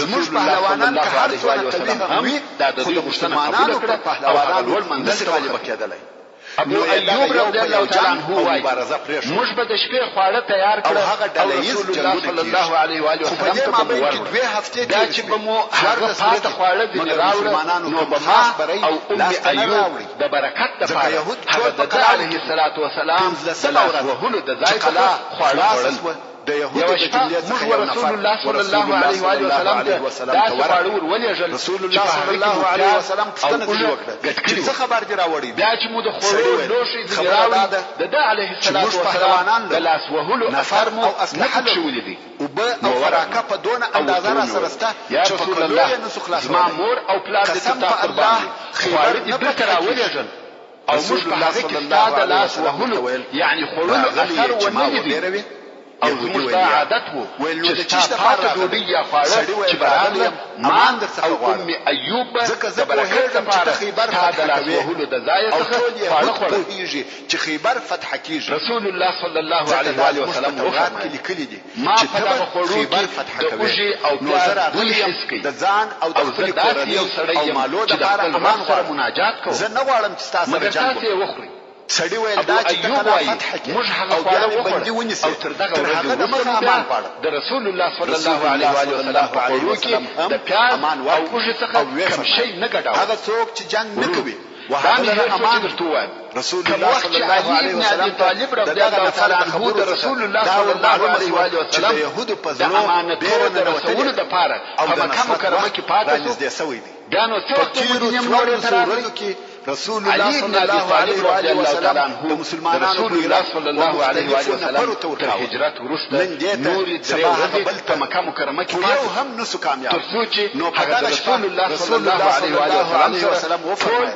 زموږ پهلوانان که هر څومره قوي هم وي خو د مسلمانانو پر پهلوانانو نشي غالبه کېدلی. ابو ایوب رضی الله تعالی عنه وایي موږ به د شپې خواړه تیار کړو او رسول الله صلی الله علیه و آله وسلم ته به مو ورکړو. دا چې به مو هغه پاته خواړه ځینې راوړه نو به ما او ام ایوب د برکت دپاره هغه د ده علیه الصلاة وسلام د لاس وهلو د ځای څخه خواړه خوړل. د یهودو د جملې څخه یو نفر رسول الله صلی الله علیه و آله وسلم ته خواړه ورولېږل. رسول الله صلی الله علیه وسلم پوښتنه ترې وکړه چې څه خبر دې راوړی؟ بیا چې مو د خوړو لوښي ځینې راوړي د ده علیه الصلاة وسلام د لاس وهلو اثر مو نه پکښې ولیدی. اوبه او فراکه په دونه اندازه راسره شته چې په کلو یې نسو خلاصولی. زما مور او پلار دې ته تا قربان دي خواړه دې بېرته راولېږل او موږ په هغې کې ستا د لاس وهلو یعنې خوړلو اثر ونه لیدي. او زموږ دا عادت و چې ستا پاته ډوډۍ یا خواړه چې به راغله ما او ام ایوب د برکت لپاره ستا د لاس وهلو د ځایه څخه خواړه خوړل. چې خیبر فتح کېږي. رسول الله صلی الله علیه و آله وسلم وفرمایل ما په دغه خوړو کې د اوږې او پیاز بوی حس کوي د ځان او د خپلې کورنۍ او مالو دپاره امان سره مناجات کوم. زه نه غواړم چې ستا سره جنګ وکړم. وخوري سړی ویل دا چې ته فتح کې او بیا مې بندي ونیسي او تر دغه ورځې وروسته بیا د رسول الله صلی الله علیه و آله وسلم په خوړو کې د پیاز او اوږې څخه کم شی نه ګډاوه. هغه څوک چې جنګ نه کوي دا مې هېر څه چې درته ووایم. رسول الله صلی الله علیه وسلم طالب رضی الله تعالی عنه د رسول الله صلی الله علیه و آله وسلم د امانتونو د رسولو دپاره په مکه مکرمه کې پاتې شو. بیا نو څه وخت مدینې منورې ته راغلی رسول الله صلی الله علیه و آله وسلم د مسلمانانو رسول الله صلی الله علیه و آله وسلم تر هجرت وروسته نورې درې ورځې په مکه مکرمه کې یو هم نسو کامیاب. تر څو چې هغه د رسول الله صلی الله علیه و آله وسلم وفرمایل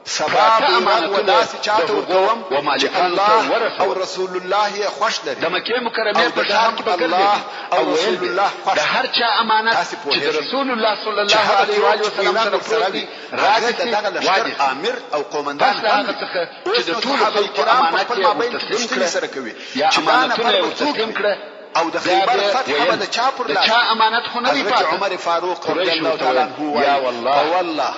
سبا امانتونه داسې چاته ورکوم چې الله او رسول الله یې خوښ لري. د مکې مکرمې په ښار کې به ګرځېدي او ویل به د هر چا امانت چې د رسول الله صلی الله علیه و آله وسلم سره پروت دی راځي وادي امیر او قومندان هغه څخه چې د ټولو خلکو امانت یې تسلیم کړه یا امانتونه یې تسلیم کړه او د خیبر فتح به د چا پر لاس. د چا امانت خو نه وي پاتې. عمر فاروق رضی الله تعالی عنه یا والله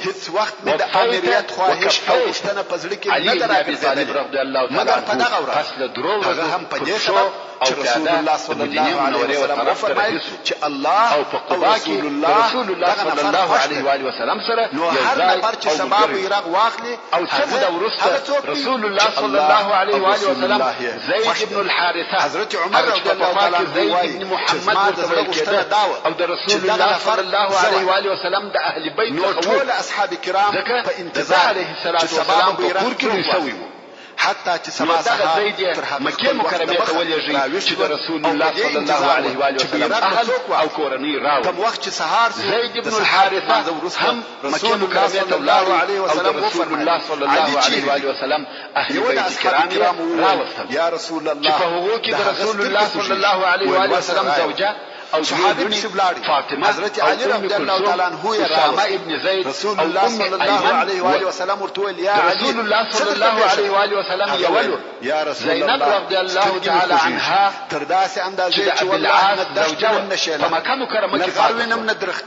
هیڅ وخت مې د امریت خواهش او غوښتنه په زړه کې نه ده راګرځېدلې مګر په دغه ورځ پس له درو ورځو هم په دې سبب چې رسول الله صلی الله علیه وسلم وفرمایل چې الله او په قبا کې رسول الله صلی الله علیه و آله وسلم سره نو هر نفر چې سبب یې واخلي او څه د ورسته رسول الله صلی الله علیه و آله وسلم زید بن الحارثه حضرت عمر رضی الله تعالی عنه زید بن محمد ورته او د رسول الله صلی الله علیه و آله وسلم د اهل بیت څخه اصحاب کرام په انتظار علیه الصلاة والسلام په کور کې شوی وو. حتی چې سبا سهار تر مکې مکرمې ته ولېږي چې د رسول الله صلی الله علیه و آله وسلم اهل او کورنۍ راوړي. کوم وخت چې سهار زید بن الحارثه هم رسول الله صلی الله علیه و آله رسول الله صلی الله علیه و آله وسلم اهل بیت کرام راوستل یا رسول الله چې په هغو کې د رسول الله صلی الله علیه و آله وسلم زوجه او صحابي پسې ولاړ فاطمه حضرت علي رضی الله تعالی عنه یې راوست رسول الله صلی الله علیه و آله وسلم ورته ویل یا علي رسول الله صلی الله علیه و آله وسلم یولو یا رسول الله زینب رضی الله تعالی عنها تر داسې اندازې چې والله زوجه نشي په مکه مکرمه کې فار وینم نه درخت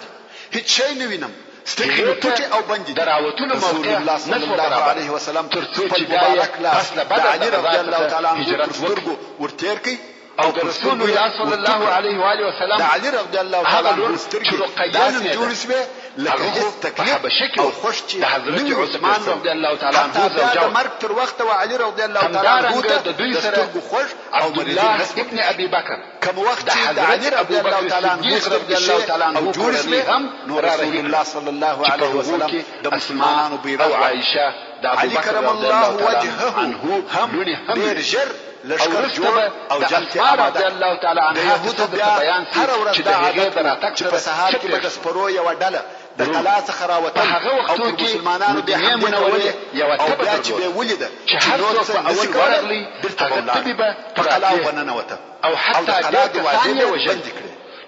هیڅ شی نه وینم سترګې نو پټې او بندې دراوتونو رسول الله صلی الله علیه وسلم تر څو چې مبارک لاس د علي رضی الله تعالی عنه سترګو ورتیر کړي او رسول الله صلی الله علیه و آله وسلم د علي رضی الله تعالی عنه سترګې داسې جوړې شوې لکه هیڅ تکلیف او خوش چې د حضرت عثمان رضی الله تعالی عنه زوجه د مرګ تر وخت و علي رضی الله تعالی عنه د دوی سره خوش او الله ابن ابي بکر کوم وخت چې د علي رضی الله تعالی عنه رضی الله تعالی عنه جوړ شوې نو رسول الله صلی الله علیه وسلم د مسلمانانو بیرغ او عائشه د ابو بکر کرم الله وجهه هم ډیر ژر لشکر جوړ او جنگ رضی الله تعالی عنها د بیان هر ورځ د عادت دراتک په سهار کې به د سپرو یو ډله د قلا څخه راوتل او مسلمانانو د حمله کولې او بیا چې به ولیده چې هر څوک په اول ورغلی هغه په قلا وننوته او حتی د واجب وجد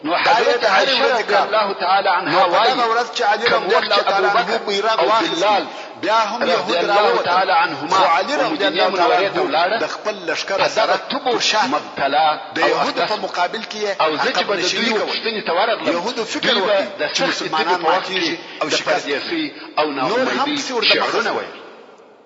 نو حضرت عائشه رضی الله تعالی عنها وايي ورځ چې علي رضی الله تعالی عنه بیرغ واخیستل بیا هم يهود راوته تعالی عنهما علي رضی الله تعالی عنه د خپل لشکره سره تبو شه مبتلا د يهود په مقابل کې او ځکه به د دوی وښتنې تورغله يهود فکر وکړي چې مسلمانان ماتيږي او شکست او ناامیدي شعرونه وایي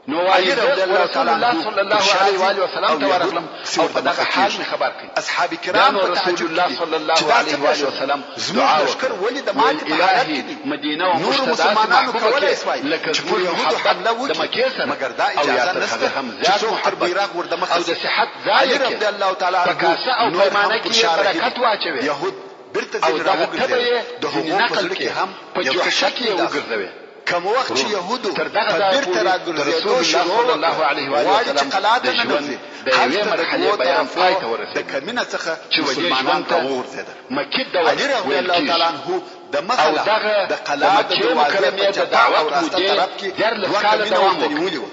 نو علي رضی الله تعالی عنه صلی الله علیه و آله وسلم ته ورغلم او په دغه حال می خبر کړ اصحاب کرام رسول الله صلی الله علیه و آله وسلم دعا وکړ ولې د مات په حالت کې مدینه او مسلمانانو کولای شوای لکه ټول يهود حمله وکړي مگر دا اجازه نشته چې څو تر بیرغ ور د مخ او د صحت ځای رضی الله تعالی عنه پکاسه او پیمانه کې برکت واچوي يهود برته ځین راوګرځي د هغو په ځل کې هم په جوشه کې وګرځوي کوم وخت چې يهودو تر دغه بیرته راګرځېدو صلی الله علیه و آله وسلم قلات نه نوځي د یوې مرحله بیان پای ته ورسېد د کمینه څخه چې مسلمانان ته ورسېد مکه د علي رضی الله تعالی عنه د مخله د قلات د دروازې په دعوت راسته طرف کې دوه کمینه ورته نیولې وو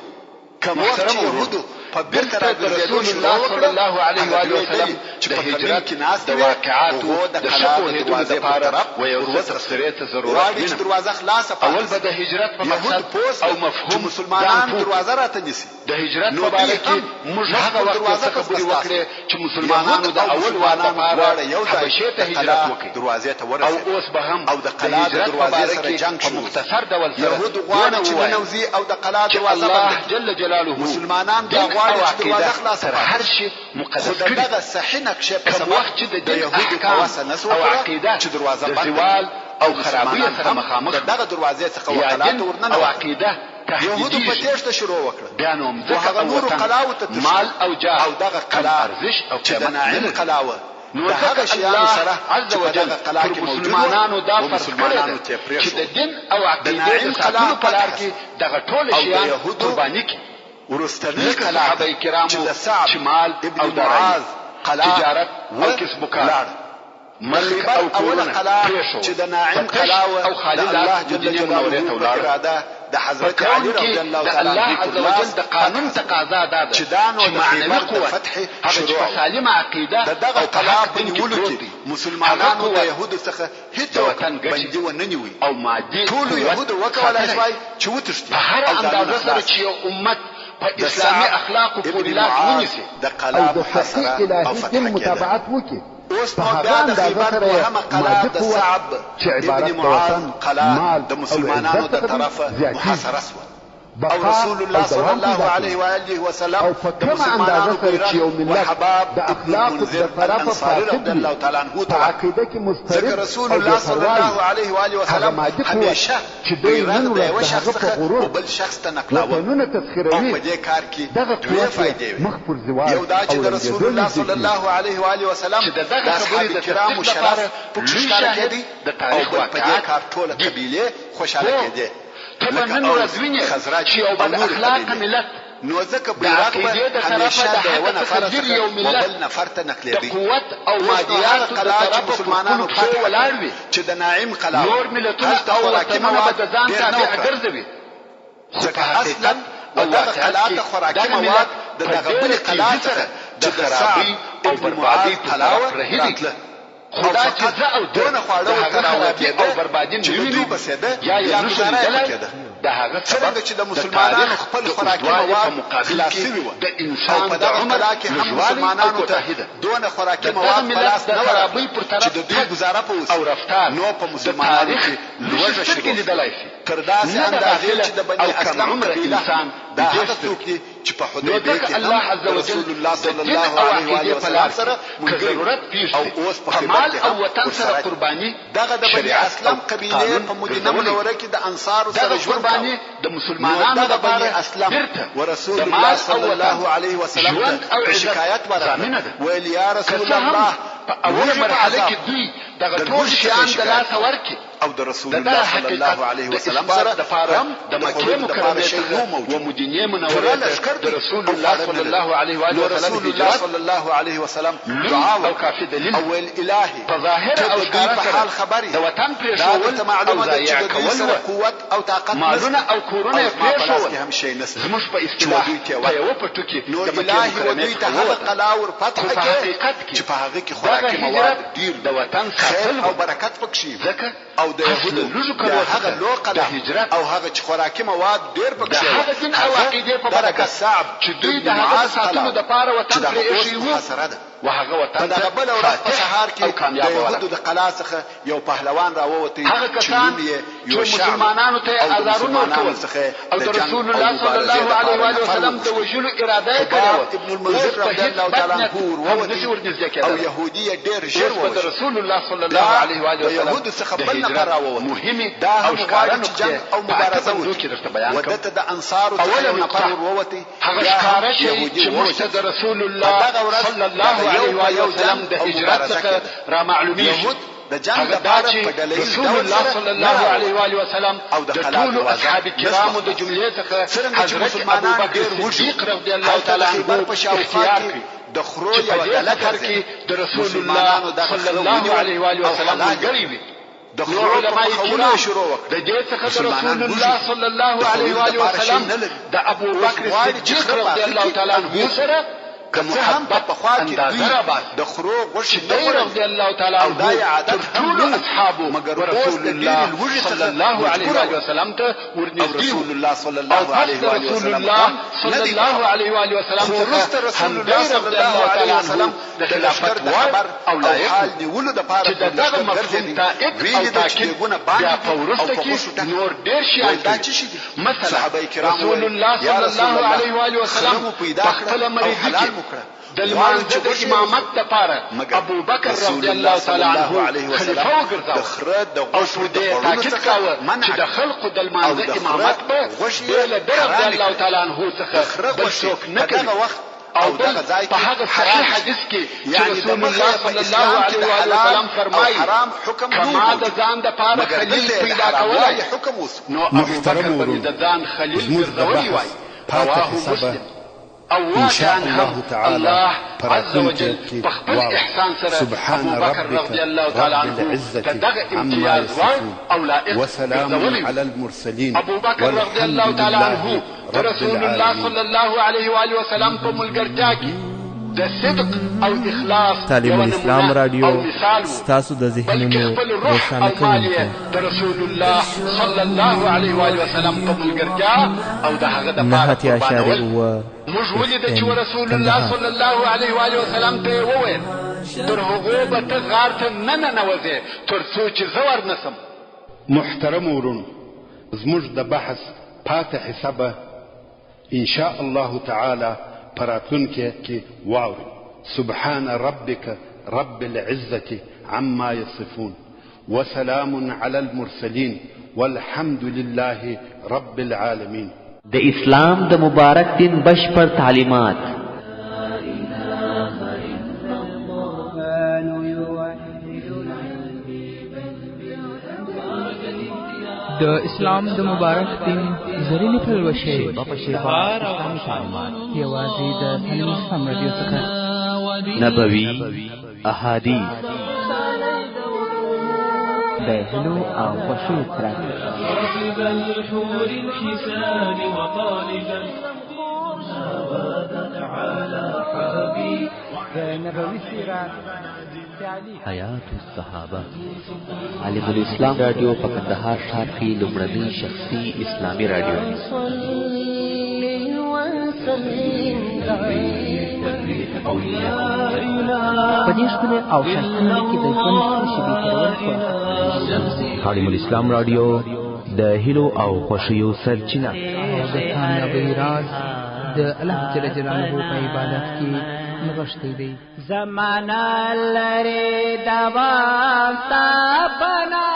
کوم وخت چې يهودو په بیرته راګرځېدو صلی الله علیه و آله وسلم چې په هجرت کې ناس د واقعات د شکو هدو د پاره و یو څه سره ته ضرورت دی دروازه خلاصه اول به د هجرت په مقصد او مفهوم مسلمانان دروازه راته نیسي د هجرت په اړه کې موږ هغه وخت خبرې وکړې چې مسلمانانو د اول وار لپاره یو حبشه ته هجرت وکړي دروازې ته ورسېد او اوس به هم او د قلا د دروازې سره جنگ په مختصر ډول سره يهود غواړي چې نوځي او د قلا دروازه الله جل جلاله مسلمانان دا غواړي چې دروازه خلاصه هر شي مقدس کړي دغه صحیح نقشه په سبب وخت چې د يهودو په واسطه او عقیده چې دروازه زوال او خرابي سره مخامخ دغه دروازې څخه وقلات ورننه او عقیده يهودو په تیښته شروع وکړه بیا نو هغه نور قلاو ته مال او جاه او دغه قلا ارزش او چې د ناعم قلاوه نو هغه شیانو سره عز وجل پر مسلمانانو دا فرض کړی چې د دین او عقیده د ساتلو په لار کې دغه ټول شیان قرباني کړي ورستنی صحابه کرامو چې مال او معاذ تجارت او کسب وکړ ملک او کورونه چې د ناعم قلاوه او خالد الله جل جلاله اراده د حضرت علي رضی الله تعالی عنه عز وجل د قانون تقاضا ده چې دانو د معنوي قوت فتح شروع سالمه عقیده دغه قلا په نیولو کې مسلمانانو د يهودو څخه هیڅ بندي و نه نیوي او مادي ټول يهودو وکولای شوی چې وتښتي هر اندازه سره چې امت په اسلامي اخلاق او فضیلات ونیسي د قلا محاصره او فتح متابعت وکړي اوس نو بیا د خیبر مهمه قلا د صعب ابن معاذ قلا د مسلمانانو د طرفه محاصره شوه او رسول الله صلی الله علیه و آله وسلم د مسلمانانو بیرغ وحباب د اخلاق د طرفه فاطمه الله تعالی عنه ته عقیده کې مسترد رسول الله صلی الله علیه و آله وسلم همیشه بیرغ د یو شخص څخه بل شخص ته نقلاوه او په دې کار کې دوه فائدې یو دا چې د رسول الله صلی الله علیه و آله وسلم د اصحاب کرامو شرف پکښ کېدی د تاریخ واقعات کار ټوله قبیله خوشاله کېدی طبعا نن ورځ ویني چې یو بل اخلاق ملت نو ځکه بیرغ به همیشه د یو نفر څخه بل نفر ته نقلېږي د قوت او مادیات د طرفه مسلمانانو فتح ولاړ وي چې د ناعم قلا نور ملتونه او وطنونه به د ځان تابع ګرځوي ځکه اصلا او دغه قلا ته خوراکي مواد د دغه بل قلا څخه د خرابي او بربادي قلاوه راتله خو دا چې زه او دونه خواړه ورته راوتېده او بربادي نه وینو یا نشو لیدلی د هغه سبب چې د مسلمانانو خپل خوراکي مواد خلاص شوي وو د انسان په دغه عمر کې هم مسلمانانو ته دونه خوراکي مواد خلاص نه ورابوي چې د دوی ګزاره په اوس او رفتار نو په مسلمانانو کې لوږه شروع لیدلی شي تر داسې اندازې چې د بني اسلام انسان دا هغه څوک دي چې په حدیبیه کې الله عز وجل رسول الله صلی الله علیه و سلم سره ضرورت پیښ او اوس په مال او وطن سره قرباني دغه د بني اسلام قبیله په مدینه منوره کې د انصار سره ژوند د مسلمانانو د بني اسلام ورسول الله صلی الله علیه و سلم ته شکایت ورغله ویل یا رسول الله په اوله مرحله کې دوی دغه ټول شیان د لاسه ورکړي او د رسول الله صلی الله علیه و سلم سره د مکه مکرمه څخه و مدینه منوره د رسول الله صلی الله علیه و سلم هجرت صلی الله علیه و سلم دعا او کافی دلیل او الهی ظاهر او په حال خبري د وطن پرېښول او معلومه ده چې د دوی سره قوت او طاقت مالونه او کورونه پرېښول هم شي نسل زموږ په اصطلاح په یو پټو کې نو الهی و دوی ته هغه قلاور فتح کې چې په هغه کې خوراکي مواد ډیر د وطن ساتل او برکت پکې ځکه او د يهودو هغه لوقه د هجرت او هغه چې خوراکي مواد ډیر پکې د هغه دین او عقیده په برکت صعب چې دوی د هغه ساتلو د پاره وطن پرېښی وو وهغه وطن ته بل ورځ په سهار کې د يهودو د قلا څخه یو پهلوان راووتی چې یو مسلمانانو ته آزارونه ورکول او د رسول الله صلی الله علیه و سلم د وجلو اراده کړې ابن المنذر رضی الله تعالی عنه او يهودي ډیر ژر و رسول الله صلی الله علیه و سلم يهود څخه بل نه راووت مهمه دا هم غواړي چې جنگ او مبارزه وکړي ودته د انصار څخه نفر وروتي هغه ښکارا شي چې مرشد رسول الله صلی الله علیه و سلم د هجرت څخه را معلومیږي د جنگ لپاره په دلیل رسول الله صلی الله علیه و سلم او د ټول اصحاب کرامو د جملې څخه حضرت ابوبکر صدیق رضی الله تعالی عنه په اختیار کړ د خرو یو دلته کې د رسول الله صلی الله علیه و سلم غریبي د خرو علماء کرام د دې څخه د رسول الله صلی الله علیه و سلم د ابوبکر صدیق رضی الله تعالی عنه سره کله هم په خوا کې دوی د خرو غوښې نه رضی الله تعالی عنه او دای عادت ټول اصحابو مگر رسول الله صلی الله علیه و سلم ته ورنږدې رسول الله صلی الله علیه و سلم صلی الله علیه و سلم رسول الله صلی الله علیه و سلم د خلافت خبر او حال نیولو د پاره چې دغه مفهوم تائید او تاکید بیا په ورسته کې نور ډیر شي دا چې شي مثلا صحابه کرام رسول الله صلی الله علیه و سلم په خپل مریضي د لمانځه د امامت لپاره ابو بکر رضی الله تعالی عنه خلیفہ وګرځاو د خره د غوښو د تاکید کاوه چې د خلقو د لمانځه امامت به بل رضی الله تعالی عنه څخه بل څوک نه کوي او دغه ځای په هغه صحیح حدیث کې چې رسول الله صلی الله علیه و سلم فرمایي کما د ځان د پاره خلیل پیدا کولای حکم اوس نو ابو بکر د ځان خلیل ګرځولي وای رواه مسلم او شان الله تعالى عز وجل بخبر احسان سره سبحان ابو بكر رضي الله تعالى عنه تدغ امتياز او لائق وسلام على المرسلين ابو بكر رضي الله تعالى عنه رسول الله صلى الله عليه واله وسلم په ملګرتیا کې د صدق او اخلاص تعلیم الاسلام رادیو ستاسو د ذهنونو روښانه کوونکی د رسول الله صلی الله علیه واله وسلم په ملګرتیا او د هغه د پاره موږ ولیدل چې رسول الله صلی الله علیه واله وسلم ته وویل تر هغه به ته غار ته نه ننوځې تر څو چې زه ورنسم. محترم ورونو، زموږ د بحث پاتې حسابه ان شاء الله تعالی پراتونکي کې واوري. سبحان ربك رب العزة عما يصفون وسلام على المرسلين والحمد لله رب العالمين. د اسلام د مبارک دین بشپړ تعلیمات د اسلام د مبارک دین زرینې پلوشې په شفا اسلامي تعلیمات یوازې د تعلیم اسلام رادیو څخه نبوي احادیث د هلو او خوښیو ترک د نبوي سیرت حیات الصحابه عالم الاسلام رادیو په کندهار ښار کې لومړنی شخصي اسلامي رادیو. په دې ښکلي او ښایسته کې د ژوند شیبې تېرول عالم الاسلام رادیو د هیلو او خوښیو سرچینه. د کامیابۍ راز د الله جل جلاله په عبادت کې نغښتی دی. زمانہ لري دوام تا بنا